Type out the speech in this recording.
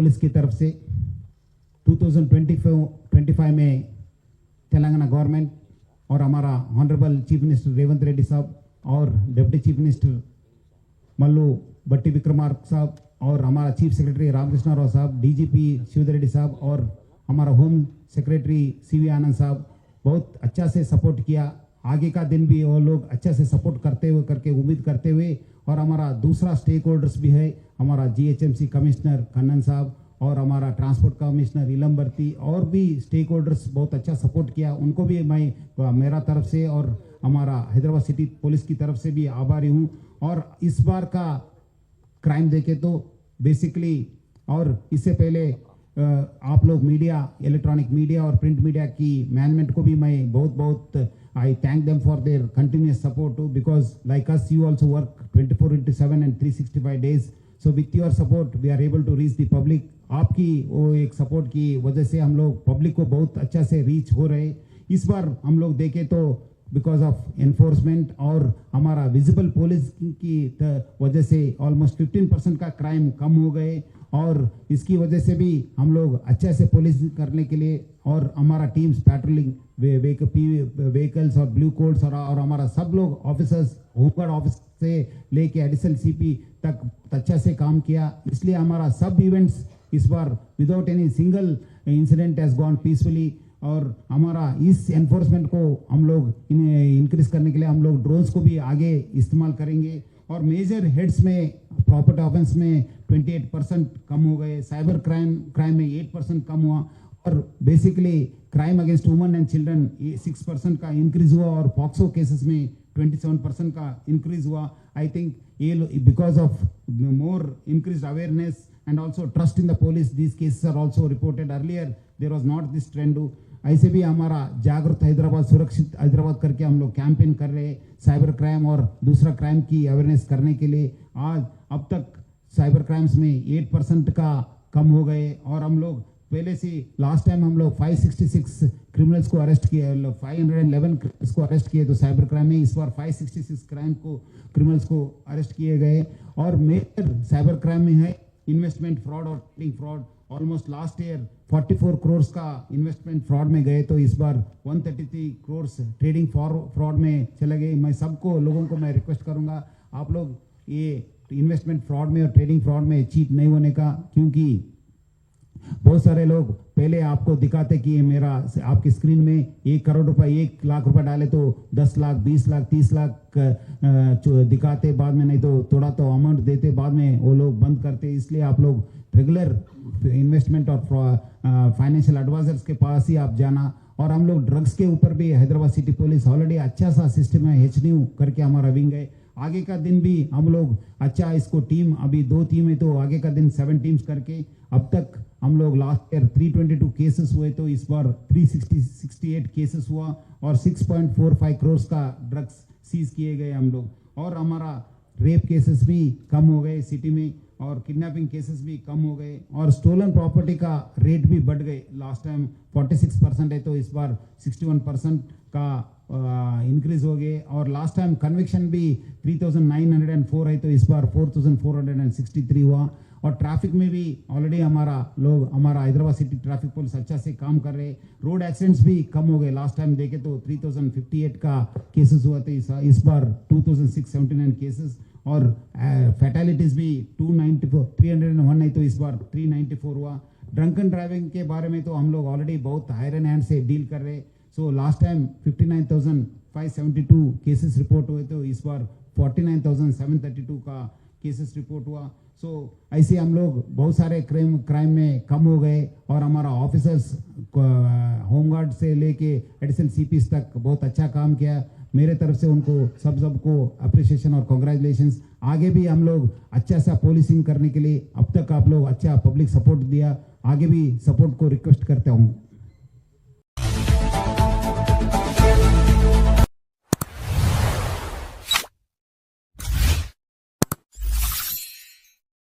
Police की तरफ से 2025 में तेलंगाना गवर्नमेंट और हमारा honourable chief minister Revanth Reddy साहब और डिप्टी चीफ मिनिस्टर मल्लू भट्टी विक्रमार्क साहब और हमारा चीफ सेक्रेटरी रामकृष्ण राव साहब, डीजीपी शिवधर रेड्डी साहब और हमारा होम सेक्रेटरी सीवी आनंद साहब बहुत अच्छा से सपोर्ट किया। आगे का दिन भी वो लोग अच्छा से सपोर्ट करते हुए करके उम्मीद करते हुए, और हमारा दूसरा स्टेक होल्डर्स भी है, हमारा जीएचएमसी कमिश्नर कन्नन साहब और हमारा ट्रांसपोर्ट कमिश्नर इलमबर्ती और भी स्टेक होल्डर्स बहुत अच्छा सपोर्ट किया। उनको भी मैं मेरा तरफ से और हमारा हैदराबाद सिटी पुलिस की तरफ से भी आभारी हूँ। और इस बार का क्राइम देखे तो बेसिकली, और इससे पहले आप लोग मीडिया, इलेक्ट्रॉनिक मीडिया और प्रिंट मीडिया की मैनेजमेंट को भी मैं बहुत I thank them for their continuous support too, because like us you also work 24/7 and 365 days. So with your support we are able to reach the public. आपकी वो एक support की वजह से हम लोग पब्लिक को बहुत अच्छा से रीच हो रहे। इस बार हम लोग देखें तो बिकॉज ऑफ एनफोर्समेंट और हमारा विजिबल पुलिस की वजह से ऑलमोस्ट 15% का क्राइम कम हो गए, और इसकी वजह से भी हम लोग अच्छे से पुलिस करने के लिए और हमारा टीम्स पैट्रोलिंग व्हीकल्स और ब्लू कोड्स और हमारा सब लोग ऑफिसर्स होमगार्ड ऑफिस से लेके एडिशनल सीपी तक अच्छा से काम किया। इसलिए हमारा सब इवेंट्स इस बार without any single incident has gone peacefully. और हमारा इस एनफोर्समेंट को हम लोग इंक्रीज करने के लिए हम लोग ड्रोन्स को भी आगे इस्तेमाल करेंगे। और मेजर हेड्स में प्रॉपर्टी ऑफेंस में 28% कम हो गए, साइबर क्राइम में 8% कम हुआ, और basically crime against women and children 6% का इंक्रीज हुआ, और पॉक्सो केसेस में 27% का इंक्रीज हुआ। आई थिंक ये because of more increase awareness and also trust in the police, these cases are also reported. Earlier there was not this trend. ऐसे भी हमारा जागरूक हैदराबाद, सुरक्षित हैदराबाद करके हम लोग कैंपेन कर रहे हैं साइबर क्राइम और दूसरा क्राइम की अवेयरनेस करने के लिए। आज अब तक साइबर क्राइम्स में 8% का कम हो गए, और हम लोग पहले से लास्ट टाइम हम लोग 566 क्रिमिनल्स को अरेस्ट किए, 511 क्रिमिनल्स को अरेस्ट किए तो साइबर क्राइम में इस बार 566 क्रिमिनल्स को अरेस्ट किए गए। और मेजर साइबर क्राइम में है इन्वेस्टमेंट फ्रॉड और trading fraud. Almost last year 44 crore का इन्वेस्टमेंट फ्रॉड में गए, तो इस बार 133 करोड़ ट्रेडिंग फ्रॉड में चले गए। मैं सबको लोगों को मैं रिक्वेस्ट करूंगा, आप लोग ये इन्वेस्टमेंट फ्रॉड में और ट्रेडिंग फ्रॉड में चीट नहीं होने का, क्योंकि बहुत सारे लोग पहले आपको दिखाते कि मेरा आपकी स्क्रीन में 1 करोड़ रुपए 1 लाख रुपए डाले तो 10 लाख 20 लाख 30 लाख दिखाते, बाद में नहीं तो थोड़ा तो अमाउंट देते, बाद में वो लोग बंद करते। इसलिए आप लोग रेगुलर इन्वेस्टमेंट और फाइनेंशियल एडवाइजर्स के पास ही आप जाना। और हम लोग ड्रग्स के ऊपर भी हैदराबाद सिटी पुलिस ऑलरेडी अच्छा सा सिस्टम है, HNU करके हमारा विंग है। आगे का दिन भी हम लोग अच्छा इसको टीम, अभी 2 टीम है तो आगे का दिन 7 टीम्स करके अब तक हम लोग लास्ट ईयर 322 केसेस हुए, तो इस बार 368 केसेस हुआ, और 6.45 करोड़ का ड्रग्स सीज किए गए हम लोग। और हमारा रेप केसेस भी कम हो गए सिटी में, और किडनैपिंग केसेस भी कम हो गए, और स्टोलन प्रॉपर्टी का रेट भी बढ़ गए। लास्ट टाइम 46% है तो इस बार 61% का इंक्रीज हो गए। और लास्ट टाइम कन्विक्शन भी 3904 है तो इस बार 4463 हुआ। और ट्रैफिक में भी ऑलरेडी हमारा हैदराबाद सिटी ट्रैफिक पुलिस अच्छा से काम कर रहे। रोड एक्सीडेंट्स भी कम हो गए, लास्ट टाइम देखे तो 3058 का केसेस हुआ थे, इस बार 2679 केसेस। और फैटेलिटीज भी 301 है तो इस बार 394 हुआ। ड्रंकन ड्राइविंग के बारे में तो हम लोग ऑलरेडी बहुत हायर एंड हैंड से डील कर रहे। So last time 59,572 cases report हुए, तो इस बार 49,732 का केसेस रिपोर्ट हुआ। सो ऐसे हम लोग बहुत सारे क्राइम में कम हो गए, और हमारा ऑफिसर्स होमगार्ड से लेके एडिशनल सीपीस तक बहुत अच्छा काम किया। मेरे तरफ से उनको सबको अप्रिशिएशन और कांग्रेचुलेशंस। आगे भी हम लोग अच्छा सा पोलिसिंग करने के लिए अब तक आप लोग अच्छा पब्लिक सपोर्ट दिया, आगे भी सपोर्ट को रिक्वेस्ट करता हूँ।